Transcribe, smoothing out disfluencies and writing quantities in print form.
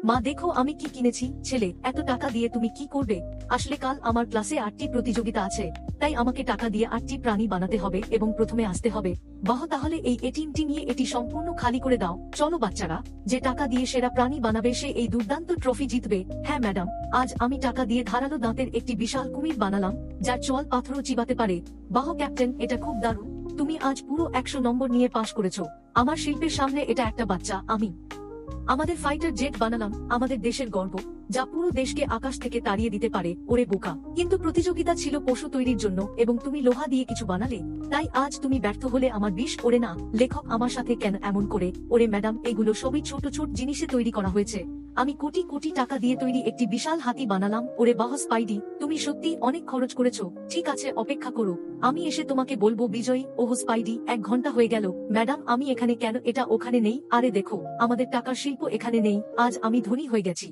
মা দেখো আমি কি কিনেছি। ছেলে, এত টাকা দিয়ে তুমি কি করবে? আসলে কাল আমার ক্লাসে আর্টটি প্রতিযোগিতা আছে, তাই আমাকে টাকা দিয়ে আর্টটি প্রাণী বানাতে হবে এবং প্রথমে আসতে হবে। বাহ, তাহলে এই এটিএমটি নিয়ে এটি সম্পূর্ণ খালি করে দাও। চলো বাচ্চারা, যে টাকা দিয়ে সেরা প্রাণী বানাবে সে এই দুর্দান্ত ট্রফি জিতবে। হ্যাঁ ম্যাডাম, আজ আমি টাকা দিয়ে ধারালো দাঁতের একটি বিশাল কুমির বানালাম, যার চোয়াল পাথরও চিবাতে পারে। বাহ ক্যাপ্টেন, এটা খুব দারুণ। তুমি আজ পুরো 100 নম্বর নিয়ে পাশ করেছো। আমার শিল্পের সামনে এটা একটা বাচ্চা। আমি আমাদের ফাইটার জেট বানালাম, আমাদের দেশের গর্ব, যা পুরো দেশকে আকাশ থেকে তাড়িয়ে দিতে পারে। ওরে বোকা, কিন্তু প্রতিযোগিতা ছিল পশু তৈরির জন্য এবং তুমি লোহা দিয়ে কিছু বানালে, তাই আজ তুমি ব্যর্থ হলে আমার বিষ। ওরে না, লেখক আমার সাথে কেন এমন করে? ওরে ম্যাডাম, এগুলো সবই ছোট ছোট জিনিসে তৈরি করা হয়েছে। আমি কোটি কোটি টাকা দিয়ে তৈরি একটি বিশাল হাতি বানালাম। ওরে বাহ স্পাইডি, তুমি সত্যি অনেক খরচ করেছো। ঠিক আছে, অপেক্ষা করো, আমি এসে তোমাকে বলবো বিজয়ী। ওহ স্পাইডি, 1 ঘন্টা হয়ে গেল। ম্যাডাম, আমি এখানে কেন? এটা ওখানে নেই। আরে দেখো, আমাদের টাকার শিল্প এখানে নেই। আজ আমি ধনী হয়ে গেছি।